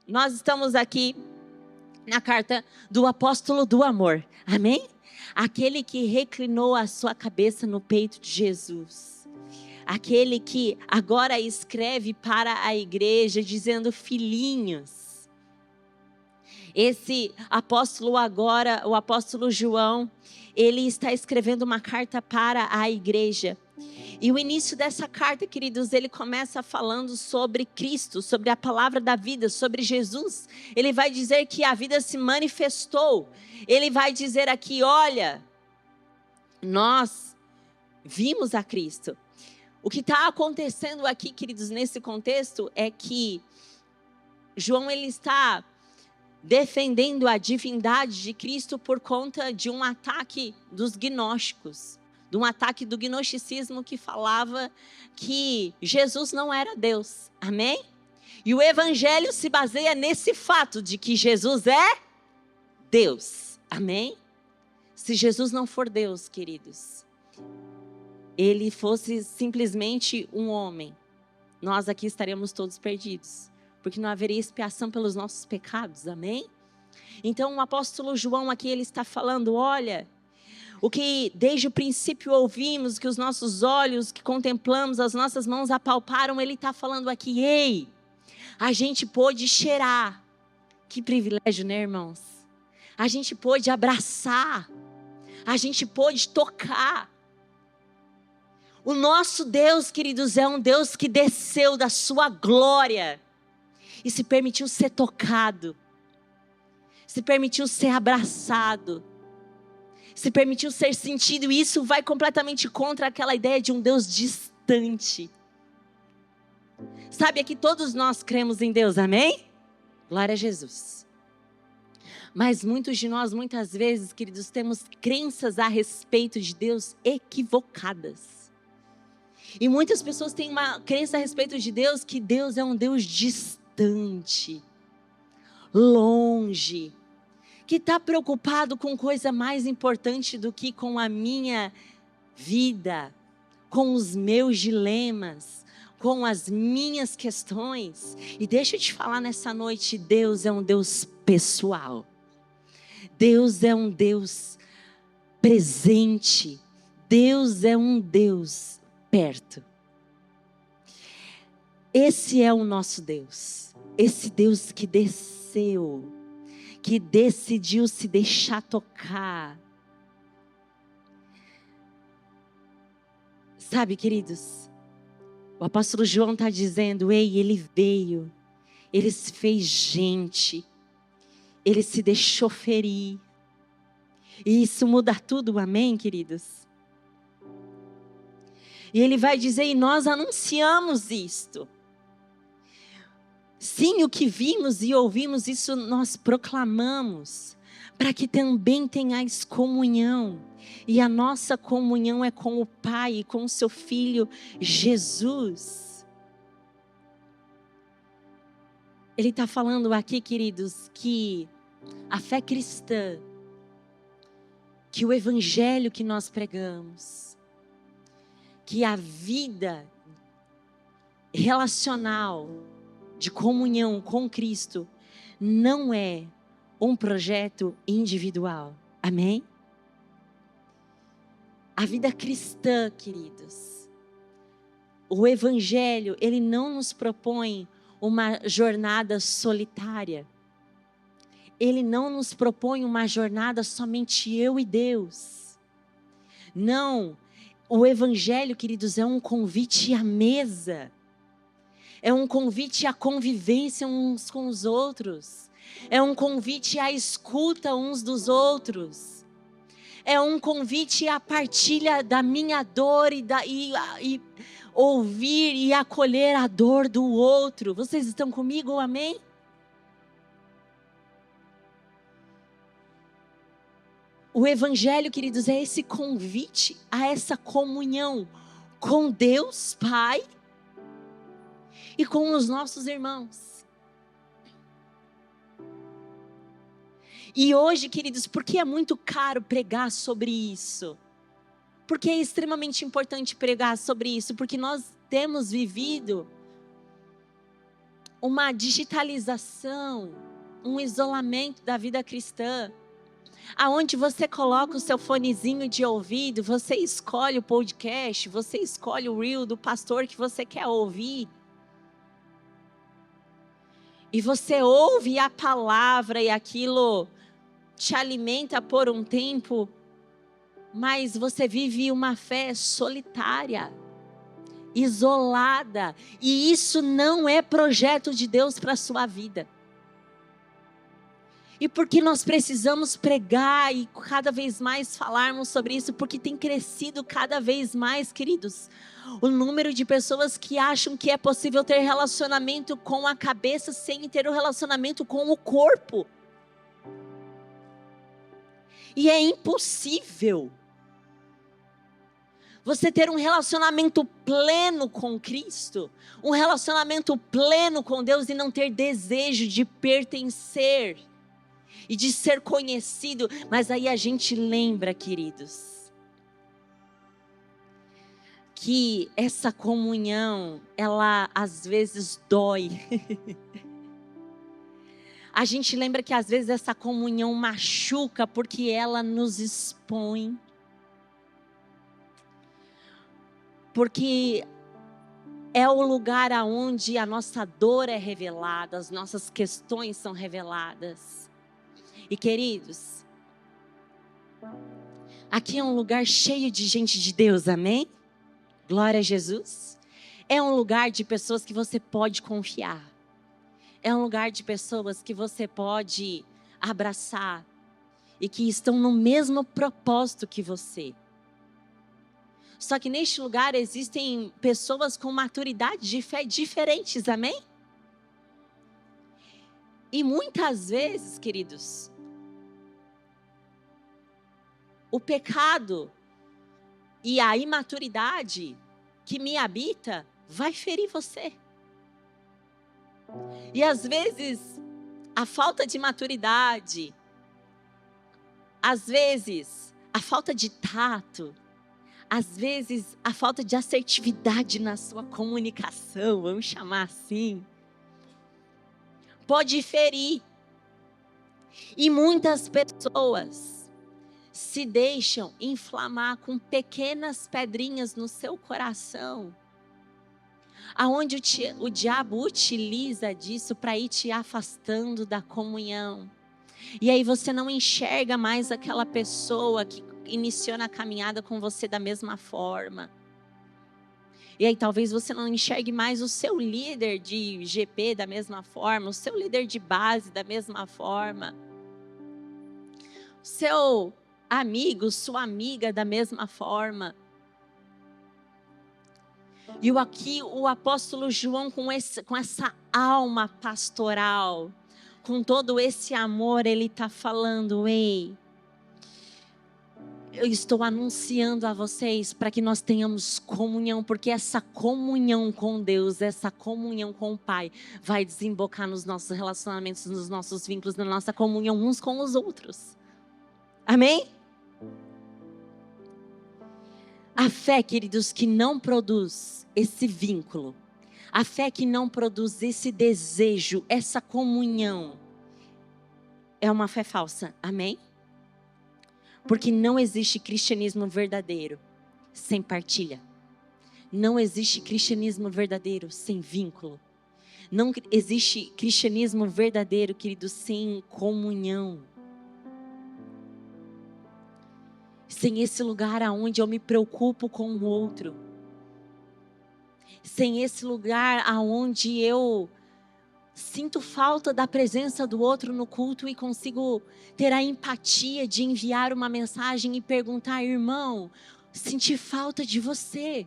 nós estamos aqui na carta do apóstolo do amor, amém? Aquele que reclinou a sua cabeça no peito de Jesus. Aquele que agora escreve para a igreja dizendo: filhinhos. Esse apóstolo agora, o apóstolo João, ele está escrevendo uma carta para a igreja. E o início dessa carta, queridos, ele começa falando sobre Cristo, sobre a palavra da vida, sobre Jesus. Ele vai dizer que a vida se manifestou. Ele vai dizer aqui: olha, nós vimos a Cristo. O que está acontecendo aqui, queridos, nesse contexto, é que João, ele está defendendo a divindade de Cristo por conta de um ataque dos gnósticos, de um ataque do gnosticismo que falava que Jesus não era Deus, amém? E o evangelho se baseia nesse fato de que Jesus é Deus, amém? Se Jesus não for Deus, queridos, ele fosse simplesmente um homem, nós aqui estaríamos todos perdidos, porque não haveria expiação pelos nossos pecados, amém? Então o apóstolo João aqui, ele está falando: olha, o que desde o princípio ouvimos, que os nossos olhos que contemplamos, as nossas mãos apalparam, ele está falando aqui: ei, a gente pôde cheirar. Que privilégio, né, irmãos? A gente pôde abraçar, a gente pôde tocar. O nosso Deus, queridos, é um Deus que desceu da sua glória e se permitiu ser tocado, se permitiu ser abraçado, se permitiu ser sentido. E isso vai completamente contra aquela ideia de um Deus distante. Sabe, aqui todos nós cremos em Deus, amém? Glória a Jesus. Mas muitos de nós, muitas vezes, queridos, temos crenças a respeito de Deus equivocadas. E muitas pessoas têm uma crença a respeito de Deus, que Deus é um Deus distante, longe, que está preocupado com coisa mais importante do que com a minha vida, com os meus dilemas, com as minhas questões. E deixa eu te falar nessa noite, Deus é um Deus pessoal. Deus é um Deus presente. Deus é um Deus perto. Esse é o nosso Deus. Esse Deus que desceu, que decidiu se deixar tocar. Sabe, queridos, o apóstolo João está dizendo: ei, ele veio, ele se fez gente, ele se deixou ferir. E isso muda tudo, amém, queridos? E ele vai dizer: e nós anunciamos isto. Sim, o que vimos e ouvimos, isso nós proclamamos, para que também tenhais comunhão. E a nossa comunhão é com o Pai e com o seu Filho Jesus. Ele está falando aqui, queridos, que a fé cristã, que o evangelho que nós pregamos, que a vida relacional de comunhão com Cristo não é um projeto individual. Amém? A vida cristã, queridos, o evangelho, ele não nos propõe uma jornada solitária. Ele não nos propõe uma jornada somente eu e Deus. Não. O evangelho, queridos, é um convite à mesa. É um convite à convivência uns com os outros. É um convite à escuta uns dos outros. É um convite à partilha da minha dor e ouvir e acolher a dor do outro. Vocês estão comigo, amém? O evangelho, queridos, é esse convite a essa comunhão com Deus Pai e com os nossos irmãos. E hoje, queridos, por que é muito caro pregar sobre isso? Porque é extremamente importante pregar sobre isso, porque nós temos vivido uma digitalização, um isolamento da vida cristã, aonde você coloca o seu fonezinho de ouvido, você escolhe o podcast, você escolhe o reel do pastor que você quer ouvir. E você ouve a palavra e aquilo te alimenta por um tempo, mas você vive uma fé solitária, isolada. E isso não é projeto de Deus para a sua vida. E porque nós precisamos pregar e cada vez mais falarmos sobre isso, porque tem crescido cada vez mais, queridos, o número de pessoas que acham que é possível ter relacionamento com a cabeça sem ter um relacionamento com o corpo. E é impossível você ter um relacionamento pleno com Cristo, um relacionamento pleno com Deus e não ter desejo de pertencer e de ser conhecido. Mas aí a gente lembra, queridos, que essa comunhão, ela às vezes dói. A gente lembra que às vezes essa comunhão machuca porque ela nos expõe. Porque é o lugar aonde a nossa dor é revelada, as nossas questões são reveladas. E queridos, aqui é um lugar cheio de gente de Deus, amém? Glória a Jesus. É um lugar de pessoas que você pode confiar. É um lugar de pessoas que você pode abraçar e que estão no mesmo propósito que você. Só que neste lugar existem pessoas com maturidade de fé diferentes, amém? E muitas vezes, queridos, o pecado e a imaturidade que me habita vai ferir você. E às vezes, a falta de maturidade, às vezes, a falta de tato, às vezes, a falta de assertividade na sua comunicação, vamos chamar assim, pode ferir. E muitas pessoas se deixam inflamar com pequenas pedrinhas no seu coração, aonde o diabo utiliza disso para ir te afastando da comunhão. E aí você não enxerga mais aquela pessoa que iniciou na caminhada com você da mesma forma. E aí talvez você não enxergue mais o seu líder de GP da mesma forma, o seu líder de base da mesma forma, o seu amigo, sua amiga da mesma forma. E aqui o apóstolo João com essa alma pastoral, com todo esse amor, ele está falando: ei, eu estou anunciando a vocês para que nós tenhamos comunhão, porque essa comunhão com Deus, essa comunhão com o Pai, vai desembocar nos nossos relacionamentos, nos nossos vínculos, na nossa comunhão uns com os outros. Amém? A fé, queridos, que não produz esse vínculo, a fé que não produz esse desejo, essa comunhão, é uma fé falsa. Amém? Porque não existe cristianismo verdadeiro sem partilha. Não existe cristianismo verdadeiro sem vínculo. Não existe cristianismo verdadeiro, querido, sem comunhão. Sem esse lugar aonde eu me preocupo com o outro. Sem esse lugar aonde eu sinto falta da presença do outro no culto e consigo ter a empatia de enviar uma mensagem e perguntar: irmão, senti falta de você.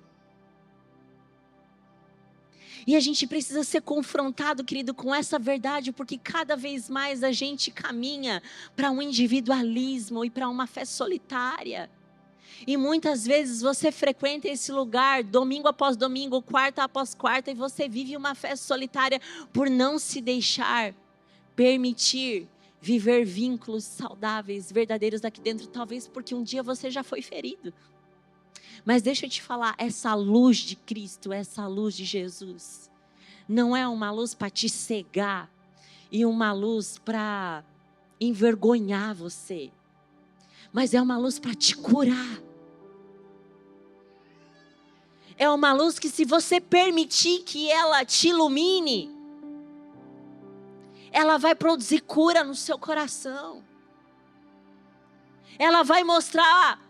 E a gente precisa ser confrontado, querido, com essa verdade, porque cada vez mais a gente caminha para um individualismo e para uma fé solitária. E muitas vezes você frequenta esse lugar domingo após domingo, quarta após quarta, e você vive uma fé solitária por não se deixar permitir viver vínculos saudáveis, verdadeiros aqui dentro, talvez porque um dia você já foi ferido. Mas deixa eu te falar, essa luz de Cristo, essa luz de Jesus, não é uma luz para te cegar e uma luz para envergonhar você, mas é uma luz para te curar. É uma luz que, se você permitir que ela te ilumine, ela vai produzir cura no seu coração. Ela vai mostrar,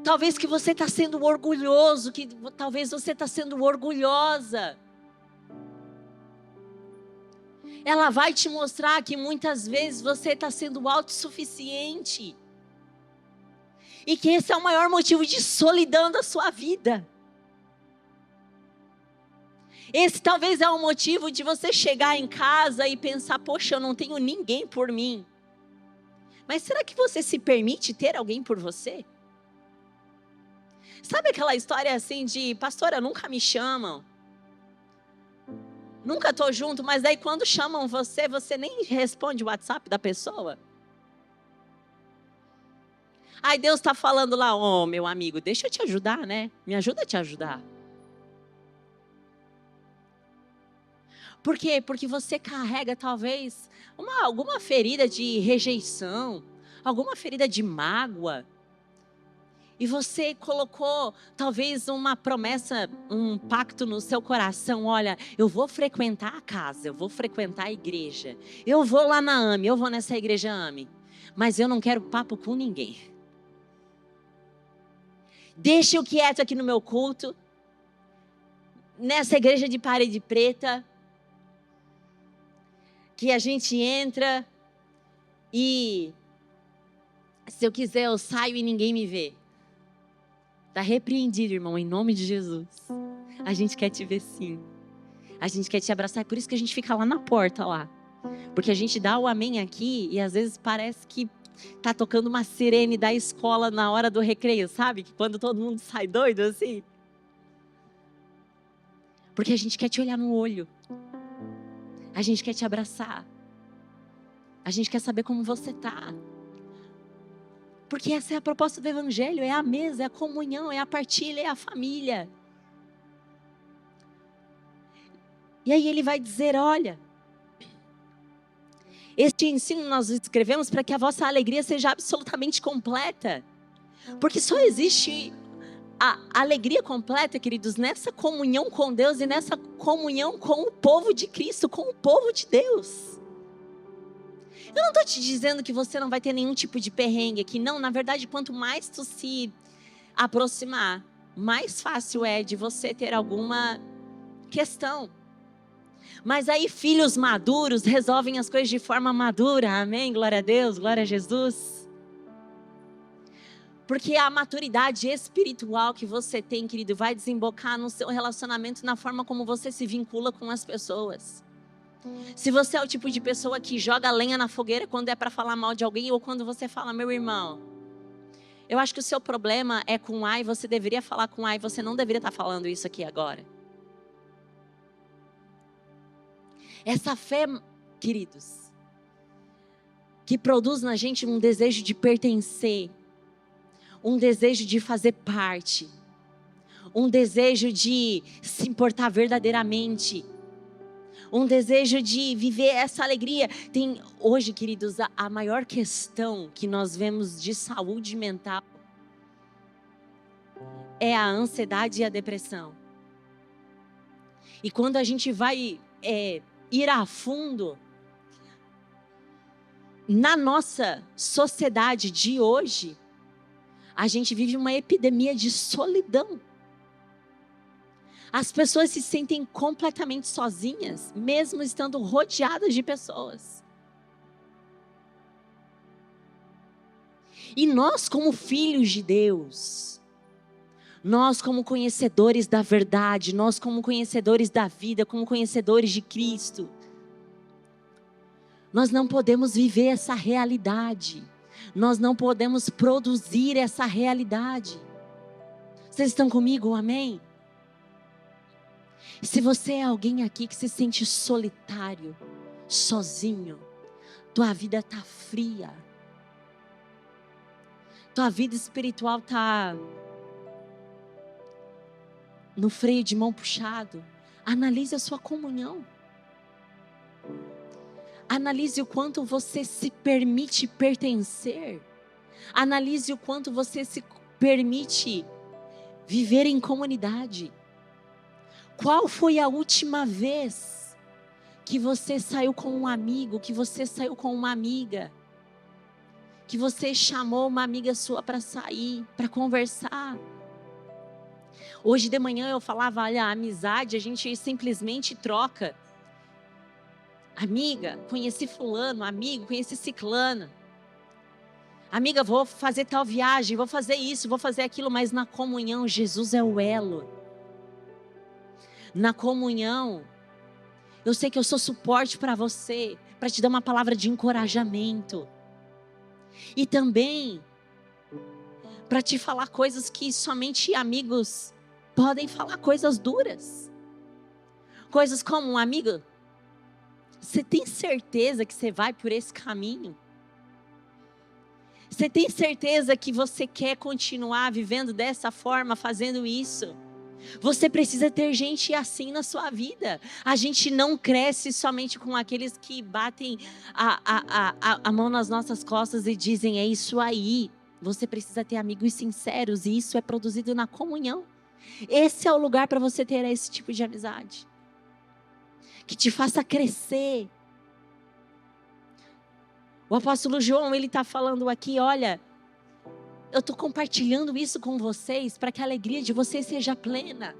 talvez, que você está sendo orgulhoso, que talvez você está sendo orgulhosa. Ela vai te mostrar que muitas vezes você está sendo autossuficiente. E que esse é o maior motivo de solidão da sua vida. Esse talvez é o motivo de você chegar em casa e pensar: poxa, eu não tenho ninguém por mim. Mas será que você se permite ter alguém por você? Sabe aquela história assim de: pastora, nunca me chamam, nunca estou junto, mas daí quando chamam você, você nem responde o WhatsApp da pessoa? Aí Deus está falando lá: oh, meu amigo, deixa eu te ajudar, né? Me ajuda a te ajudar. Por quê? Porque você carrega talvez alguma ferida de rejeição, alguma ferida de mágoa. E você colocou talvez uma promessa, um pacto no seu coração: olha, eu vou frequentar a casa, eu vou frequentar a igreja, eu vou lá na AME, eu vou nessa igreja AME, mas eu não quero papo com ninguém. Deixa eu quieto aqui no meu culto, nessa igreja de parede preta, que a gente entra e, se eu quiser, eu saio e ninguém me vê. Está repreendido, irmão, em nome de Jesus. A gente quer te ver sim. A gente quer te abraçar. É por isso que a gente fica lá na porta, lá. Porque a gente dá o amém aqui e às vezes parece que tá tocando uma sirene da escola na hora do recreio, sabe? Que quando todo mundo sai doido assim. Porque a gente quer te olhar no olho. A gente quer te abraçar. A gente quer saber como você tá. Porque essa é a proposta do Evangelho, é a mesa, é a comunhão, é a partilha, é a família. E aí ele vai dizer: olha, este ensino nós escrevemos para que a vossa alegria seja absolutamente completa. Porque só existe a alegria completa, queridos, nessa comunhão com Deus e nessa comunhão com o povo de Cristo, com o povo de Deus. Eu não estou te dizendo que você não vai ter nenhum tipo de perrengue aqui. Não, na verdade, quanto mais tu se aproximar, mais fácil é de você ter alguma questão. Mas aí filhos maduros resolvem as coisas de forma madura. Amém? Glória a Deus, glória a Jesus. Porque a maturidade espiritual que você tem, querido, vai desembocar no seu relacionamento, na forma como você se vincula com as pessoas. Se você é o tipo de pessoa que joga lenha na fogueira quando é para falar mal de alguém, ou quando você fala: meu irmão, eu acho que o seu problema é com A e você deveria falar com A e você não deveria estar falando isso aqui agora. Essa fé, queridos, que produz na gente um desejo de pertencer, um desejo de fazer parte, um desejo de se importar verdadeiramente, um desejo de viver essa alegria. Tem hoje, queridos, a maior questão que nós vemos de saúde mental é a ansiedade e a depressão. E quando a gente vai ir a fundo, na nossa sociedade de hoje, a gente vive uma epidemia de solidão. As pessoas se sentem completamente sozinhas, mesmo estando rodeadas de pessoas. E nós, como filhos de Deus, nós como conhecedores da verdade, nós como conhecedores da vida, como conhecedores de Cristo, nós não podemos viver essa realidade. Nós não podemos produzir essa realidade. Vocês estão comigo? Amém? Se você é alguém aqui que se sente solitário, sozinho, tua vida está fria, tua vida espiritual está no freio de mão puxado, Analise a sua comunhão. Analise o quanto você se permite pertencer. Analise o quanto você se permite viver em comunidade. Qual foi a última vez que você saiu com um amigo, que você saiu com uma amiga, que você chamou uma amiga sua para sair, para conversar? Hoje de manhã eu falava, olha, a amizade a gente simplesmente troca. Amiga, conheci fulano, amigo, conheci ciclana. Amiga, vou fazer tal viagem, vou fazer isso, vou fazer aquilo, mas na comunhão Jesus é o elo. Na comunhão, eu sei que eu sou suporte para você, para te dar uma palavra de encorajamento. E também para te falar coisas que somente amigos podem falar, coisas duras. Coisas como, amigo, você tem certeza que você vai por esse caminho? Você tem certeza que você quer continuar vivendo dessa forma, fazendo isso? Você precisa ter gente assim na sua vida. A gente não cresce somente com aqueles que batem a mão nas nossas costas e dizem, é isso aí. Você precisa ter amigos sinceros e isso é produzido na comunhão. Esse é o lugar para você ter esse tipo de amizade. Que te faça crescer. O apóstolo João, ele está falando aqui, olha, eu estou compartilhando isso com vocês para que a alegria de vocês seja plena.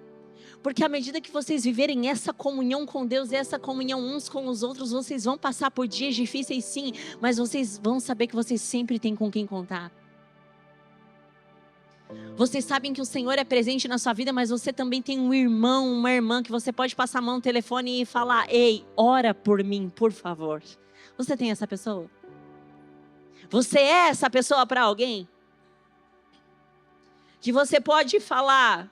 Porque à medida que vocês viverem essa comunhão com Deus, essa comunhão uns com os outros, vocês vão passar por dias difíceis sim, mas vocês vão saber que vocês sempre têm com quem contar. Vocês sabem que o Senhor é presente na sua vida, mas você também tem um irmão, uma irmã que você pode passar a mão no telefone e falar, ei, ora por mim, por favor. Você tem essa pessoa? Você é essa pessoa para alguém? Que você pode falar,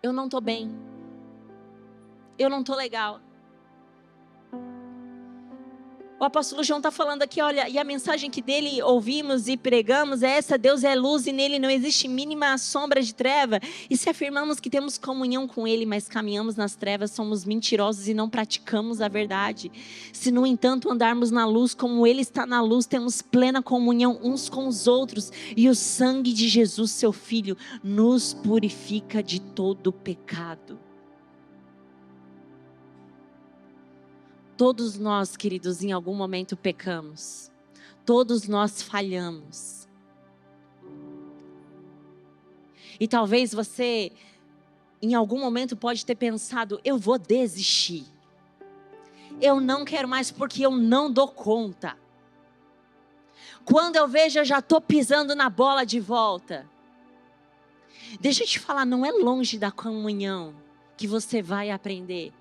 eu não estou bem, eu não estou legal. O apóstolo João está falando aqui, olha, e a mensagem que dele ouvimos e pregamos é essa, Deus é luz e nele não existe mínima sombra de treva. E se afirmamos que temos comunhão com ele, mas caminhamos nas trevas, somos mentirosos e não praticamos a verdade. Se no entanto andarmos na luz como ele está na luz, temos plena comunhão uns com os outros. E o sangue de Jesus, seu Filho, nos purifica de todo pecado. Todos nós, queridos, em algum momento pecamos. Todos nós falhamos. E talvez você, em algum momento, pode ter pensado, eu vou desistir. Eu não quero mais porque eu não dou conta. Quando eu vejo, eu já estou pisando na bola de volta. Deixa eu te falar, não é longe da comunhão que você vai aprender.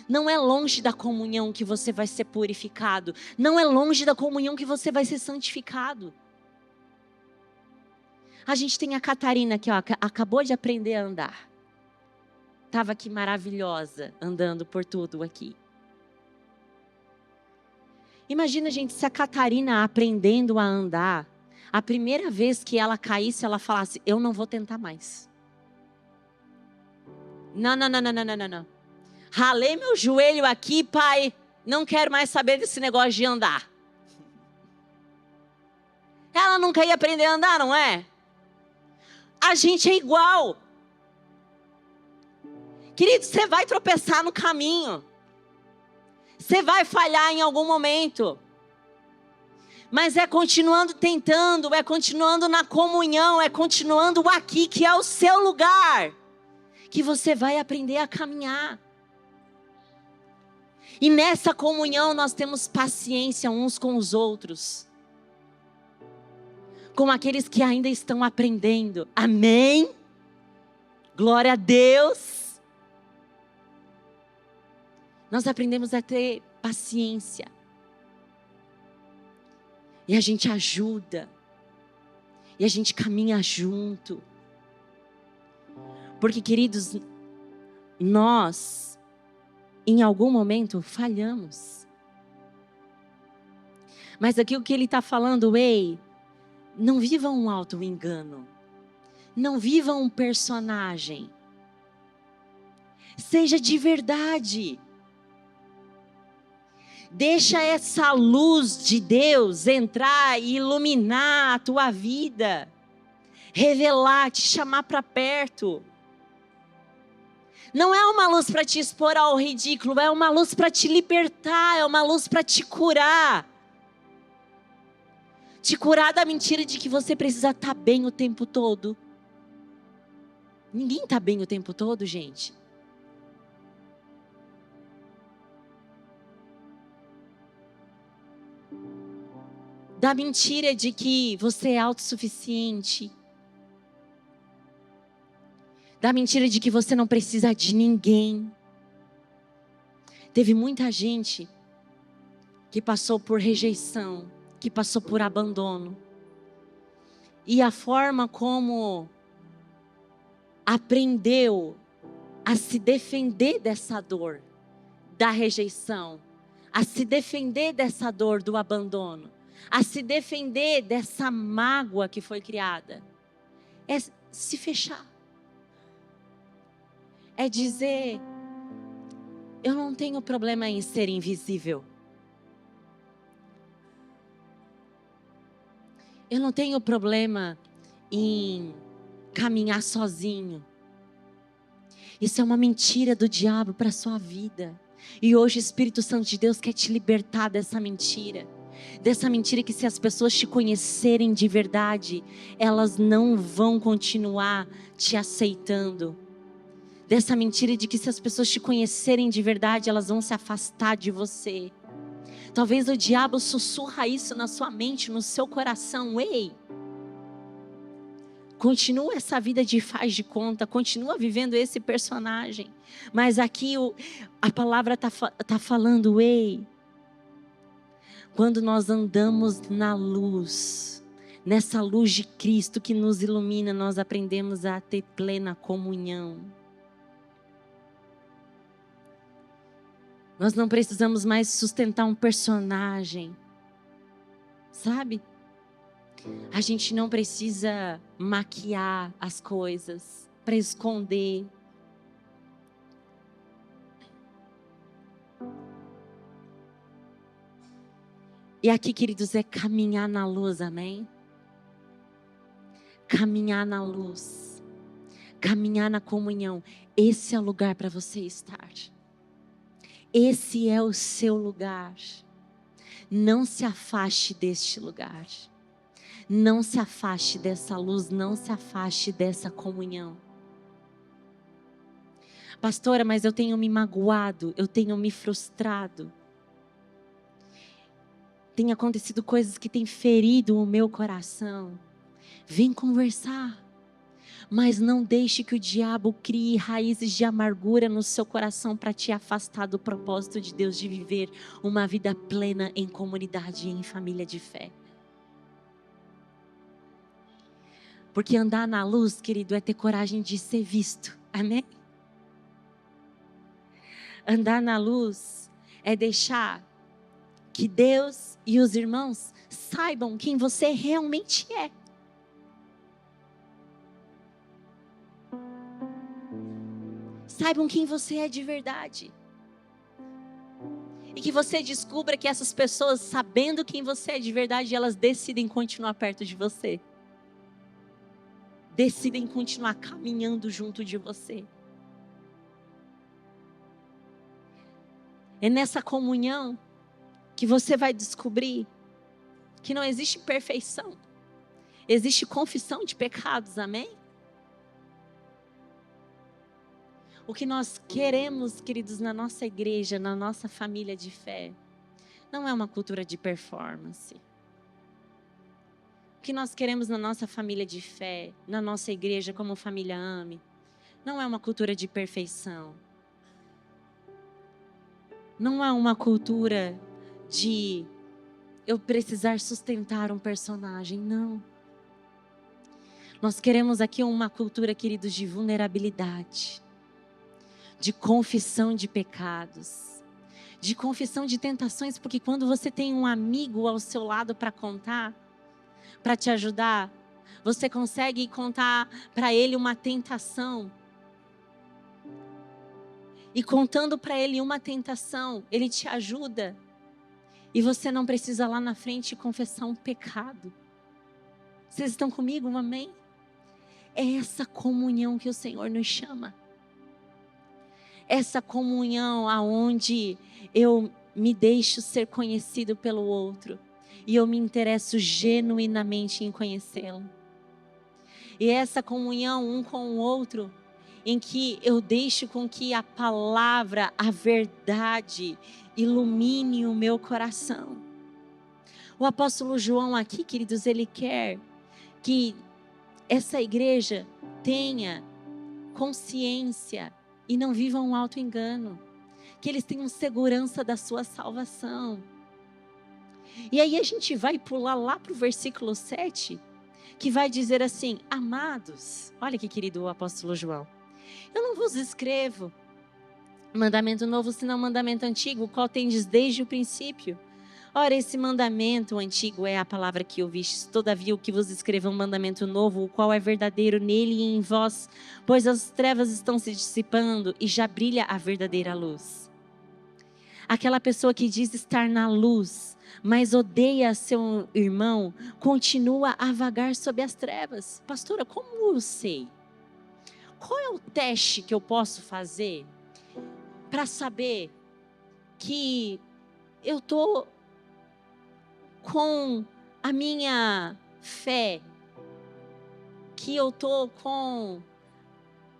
Não é longe da comunhão que você vai ser purificado. Não é longe da comunhão que você vai ser santificado. A gente tem a Catarina aqui, ó, acabou de aprender a andar. Estava aqui maravilhosa, andando por tudo aqui. Imagina, gente, se a Catarina aprendendo a andar, a primeira vez que ela caísse, ela falasse, eu não vou tentar mais. Não. Ralei meu joelho aqui, pai. Não quero mais saber desse negócio de andar. Ela nunca ia aprender a andar, não é? A gente é igual. Querido, você vai tropeçar no caminho. Você vai falhar em algum momento. Mas é continuando tentando, é continuando na comunhão, é continuando aqui, que é o seu lugar, que você vai aprender a caminhar. E nessa comunhão nós temos paciência uns com os outros. Com aqueles que ainda estão aprendendo. Amém? Glória a Deus. Nós aprendemos a ter paciência. E a gente ajuda. E a gente caminha junto. Porque, queridos, nós em algum momento falhamos. Mas aqui o que ele está falando, ei, não viva um auto-engano. Não viva um personagem. Seja de verdade. Deixa essa luz de Deus entrar e iluminar a tua vida. Revelar, te chamar para perto. Não é uma luz para te expor ao ridículo, é uma luz para te libertar, é uma luz para te curar. Te curar da mentira de que você precisa estar bem o tempo todo. Ninguém está bem o tempo todo, gente. Da mentira de que você é autossuficiente. Da mentira de que você não precisa de ninguém. Teve muita gente que passou por rejeição, que passou por abandono. E a forma como aprendeu a se defender dessa dor, da rejeição, a se defender dessa dor do abandono, a se defender dessa mágoa que foi criada, é se fechar. É dizer, eu não tenho problema em ser invisível. Eu não tenho problema em caminhar sozinho. Isso é uma mentira do diabo para a sua vida. E hoje o Espírito Santo de Deus quer te libertar dessa mentira. Dessa mentira que se as pessoas te conhecerem de verdade, elas não vão continuar te aceitando. Dessa mentira de que se as pessoas te conhecerem de verdade, elas vão se afastar de você. Talvez o diabo sussurra isso na sua mente, no seu coração. Ei, continua essa vida de faz de conta, continua vivendo esse personagem. Mas aqui a palavra está falando, ei, quando nós andamos na luz, nessa luz de Cristo que nos ilumina, nós aprendemos a ter plena comunhão. Nós não precisamos mais sustentar um personagem, sabe? A gente não precisa maquiar as coisas para esconder. E aqui, queridos, é caminhar na luz, amém? Caminhar na luz, caminhar na comunhão. Esse é o lugar para você estar. Esse é o seu lugar. Não se afaste deste lugar. Não se afaste dessa luz, não se afaste dessa comunhão. Pastora, mas eu tenho me magoado, eu tenho me frustrado. Tem acontecido coisas que têm ferido o meu coração. Vem conversar. Mas não deixe que o diabo crie raízes de amargura no seu coração para te afastar do propósito de Deus de viver uma vida plena em comunidade e em família de fé. Porque andar na luz, querido, é ter coragem de ser visto. Amém? Andar na luz é deixar que Deus e os irmãos saibam quem você realmente é. Saibam quem você é de verdade. E que você descubra que essas pessoas, sabendo quem você é de verdade, elas decidem continuar perto de você. Decidem continuar caminhando junto de você. É nessa comunhão que você vai descobrir que não existe perfeição. Existe confissão de pecados, amém? O que nós queremos, queridos, na nossa igreja, na nossa família de fé, não é uma cultura de performance. O que nós queremos na nossa família de fé, na nossa igreja como família AME, não é uma cultura de perfeição. Não é uma cultura de eu precisar sustentar um personagem, não. Nós queremos aqui uma cultura, queridos, de vulnerabilidade, de confissão de pecados, de confissão de tentações, porque quando você tem um amigo ao seu lado para contar, para te ajudar, você consegue contar para ele uma tentação e contando para ele uma tentação, ele te ajuda. E você não precisa lá na frente confessar um pecado. Vocês estão comigo, amém? É essa comunhão que o Senhor nos chama. Essa comunhão aonde eu me deixo ser conhecido pelo outro. E eu me interesso genuinamente em conhecê-lo. E essa comunhão um com o outro, em que eu deixo com que a palavra, a verdade, ilumine o meu coração. O apóstolo João aqui, queridos, ele quer que essa igreja tenha consciência e não viva um auto-engano. Que eles tenham segurança da sua salvação. E aí a gente vai pular lá para o versículo 7, que vai dizer assim: amados, olha que querido o apóstolo João, eu não vos escrevo mandamento novo, senão mandamento antigo, o qual tendes desde o princípio. Ora, esse mandamento antigo é a palavra que ouvistes, todavia o que vos escrevo é um mandamento novo, o qual é verdadeiro nele e em vós, pois as trevas estão se dissipando e já brilha a verdadeira luz. Aquela pessoa que diz estar na luz, mas odeia seu irmão, continua a vagar sob as trevas. Pastora, como eu sei? Qual é o teste que eu posso fazer para saber que eu estou com a minha fé, que eu estou com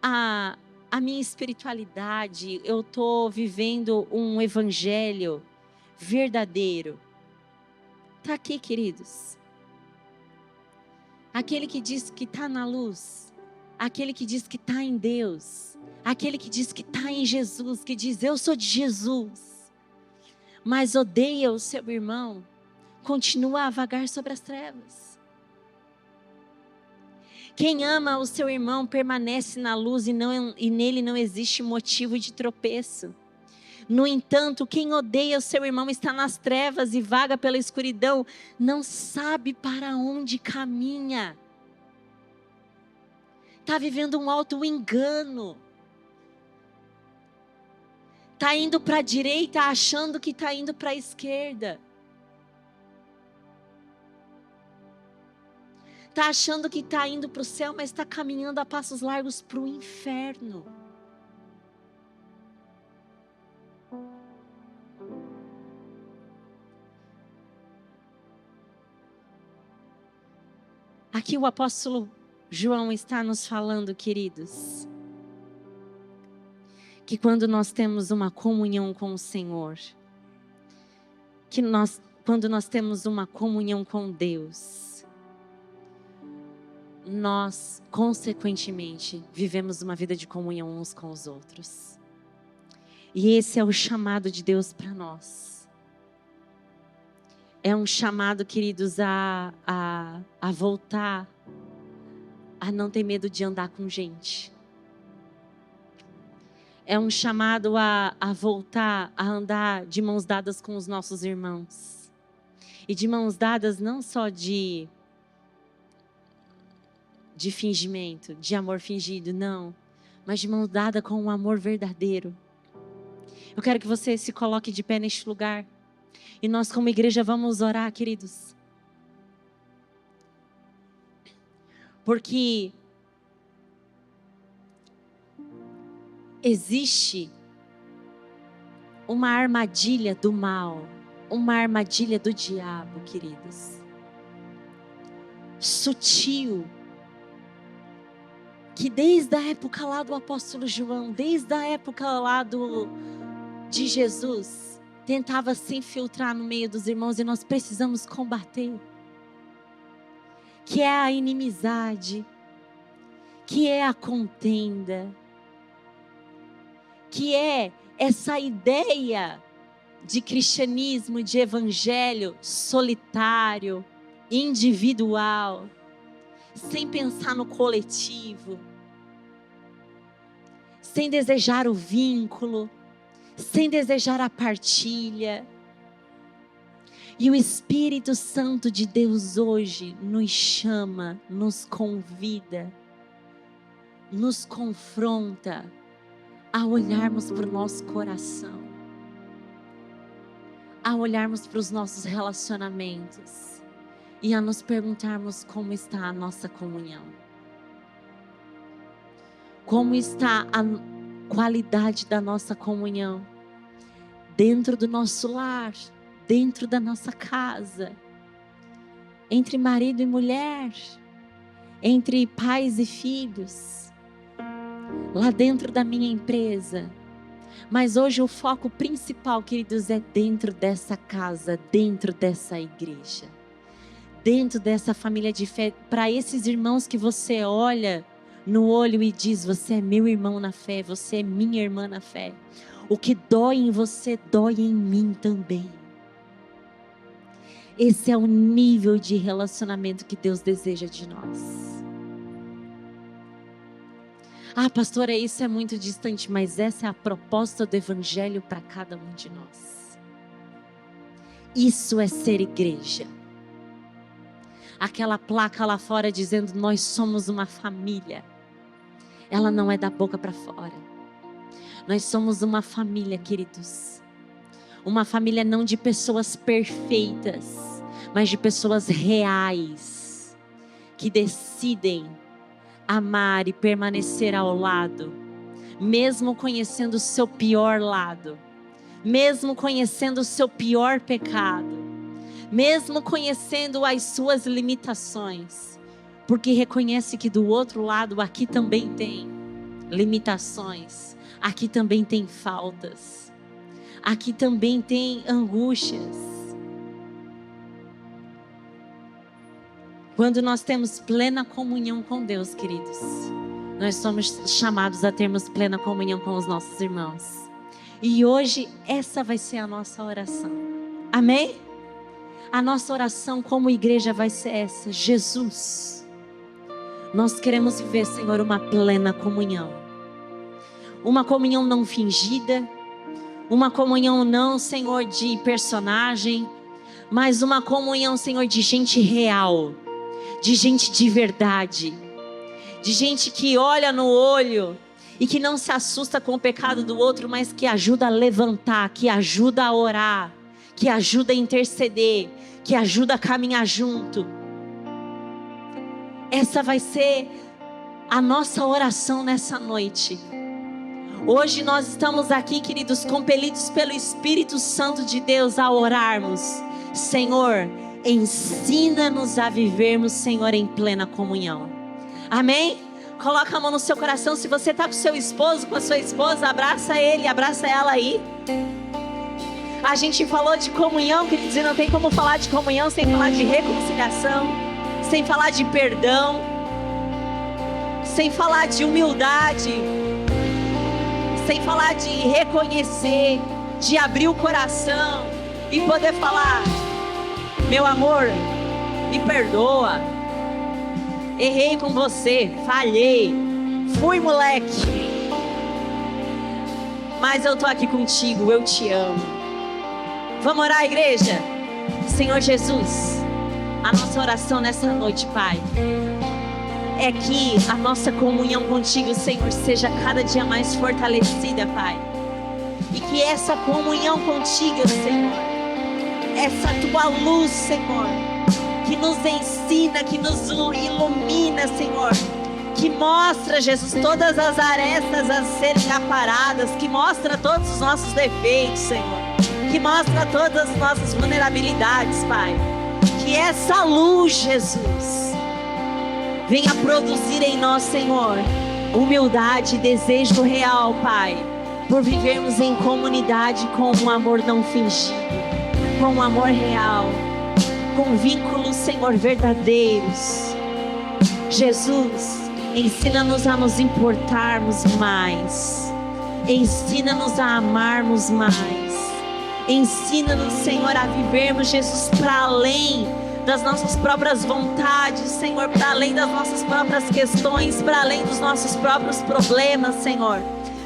a minha espiritualidade, eu estou vivendo um evangelho verdadeiro? Está aqui, queridos. Aquele que diz que está na luz, aquele que diz que está em Deus, aquele que diz que está em Jesus, que diz eu sou de Jesus, mas odeia o seu irmão, continua a vagar sobre as trevas. Quem ama o seu irmão permanece na luz e nele não existe motivo de tropeço. No entanto, quem odeia o seu irmão está nas trevas e vaga pela escuridão, não sabe para onde caminha. Está vivendo um auto-engano. Está indo para a direita achando que está indo para a esquerda. Está achando que está indo para o céu, mas está caminhando a passos largos para o inferno. Aqui o apóstolo João está nos falando, queridos, que quando nós temos uma comunhão com o Senhor, quando nós temos uma comunhão com Deus, nós, consequentemente, vivemos uma vida de comunhão uns com os outros. E esse é o chamado de Deus para nós. É um chamado, queridos, a voltar, a não ter medo de andar com gente. É um chamado a voltar a andar de mãos dadas com os nossos irmãos. E de mãos dadas não só de fingimento, de amor fingido, não. Mas de mão dada com um amor verdadeiro. Eu quero que você se coloque de pé neste lugar. E nós como igreja vamos orar, queridos. Porque existe uma armadilha do mal, uma armadilha do diabo, queridos. Sutil. Que desde a época lá do apóstolo João, desde a época lá de Jesus, tentava se infiltrar no meio dos irmãos e nós precisamos combater. Que é a inimizade, que é a contenda, que é essa ideia de cristianismo, de evangelho solitário, individual, sem pensar no coletivo, sem desejar o vínculo, sem desejar a partilha. E o Espírito Santo de Deus hoje nos chama, nos convida, nos confronta a olharmos para o nosso coração, a olharmos para os nossos relacionamentos e a nos perguntarmos como está a nossa comunhão. Como está a qualidade da nossa comunhão dentro do nosso lar, dentro da nossa casa, entre marido e mulher, entre pais e filhos, lá dentro da minha empresa. Mas hoje o foco principal, queridos, é dentro dessa casa, dentro dessa igreja, dentro dessa família de fé, para esses irmãos que você olha no olho e diz: você é meu irmão na fé, você é minha irmã na fé. O que dói em você, dói em mim também. Esse é o nível de relacionamento que Deus deseja de nós. Ah, pastora, isso é muito distante, mas essa é a proposta do Evangelho para cada um de nós. Isso é ser igreja. Aquela placa lá fora dizendo: nós somos uma família. Ela não é da boca para fora. Nós somos uma família, queridos. Uma família não de pessoas perfeitas, mas de pessoas reais, que decidem amar e permanecer ao lado, mesmo conhecendo o seu pior lado, mesmo conhecendo o seu pior pecado, mesmo conhecendo as suas limitações, porque reconhece que do outro lado aqui também tem limitações, aqui também tem faltas, aqui também tem angústias. Quando nós temos plena comunhão com Deus, queridos, nós somos chamados a termos plena comunhão com os nossos irmãos. E hoje essa vai ser a nossa oração. Amém? A nossa oração como igreja vai ser essa: Jesus, nós queremos viver, Senhor, uma plena comunhão. Uma comunhão não fingida, uma comunhão não, Senhor, de personagem, mas uma comunhão, Senhor, de gente real, de gente de verdade, de gente que olha no olho e que não se assusta com o pecado do outro, mas que ajuda a levantar, que ajuda a orar, que ajuda a interceder, que ajuda a caminhar junto. Essa vai ser a nossa oração nessa noite. Hoje nós estamos aqui, queridos, compelidos pelo Espírito Santo de Deus a orarmos: Senhor, ensina-nos a vivermos, Senhor, em plena comunhão. Amém? Coloca a mão no seu coração. Se você está com seu esposo, com a sua esposa, abraça ele, abraça ela aí. A gente falou de comunhão, queridos, e não tem como falar de comunhão sem falar de reconciliação, sem falar de perdão, sem falar de humildade, sem falar de reconhecer, de abrir o coração e poder falar: meu amor, me perdoa, errei com você, falhei, fui moleque, mas eu tô aqui contigo, eu te amo. Vamos orar, igreja? Senhor Jesus, a nossa oração nessa noite, Pai, é que a nossa comunhão contigo, Senhor, seja cada dia mais fortalecida, Pai. E que essa comunhão contigo, Senhor, essa tua luz, Senhor, que nos ensina, que nos ilumina, Senhor, que mostra, Jesus, todas as arestas a serem aparadas, que mostra todos os nossos defeitos, Senhor, que mostra todas as nossas vulnerabilidades, Pai. Que essa luz, Jesus, venha produzir em nós, Senhor, humildade e desejo real, Pai, por vivermos em comunidade com um amor não fingido, com um amor real, com vínculos, Senhor, verdadeiros. Jesus, ensina-nos a nos importarmos mais, ensina-nos a amarmos mais, ensina-nos, Senhor, a vivermos, Jesus, para além das nossas próprias vontades, Senhor, para além das nossas próprias questões, para além dos nossos próprios problemas, Senhor,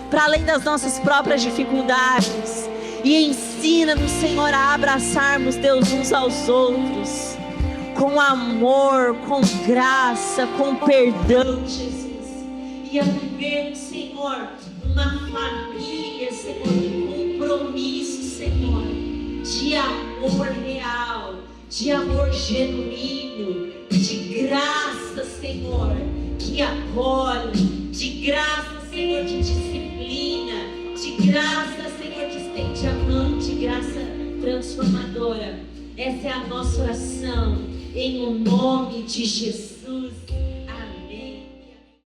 para além das nossas próprias dificuldades. E ensina-nos, Senhor, a abraçarmos, Deus, uns aos outros, com amor, com graça, com perdão, Jesus, e a vivermos, Senhor, uma família, Senhor, de compromisso, Senhor, de amor real, de amor genuíno, de graça, Senhor, que acolhe, de graça, Senhor, de disciplina, de graça, Senhor, que estende a mão, de graça transformadora. Essa é a nossa oração, em o nome de Jesus.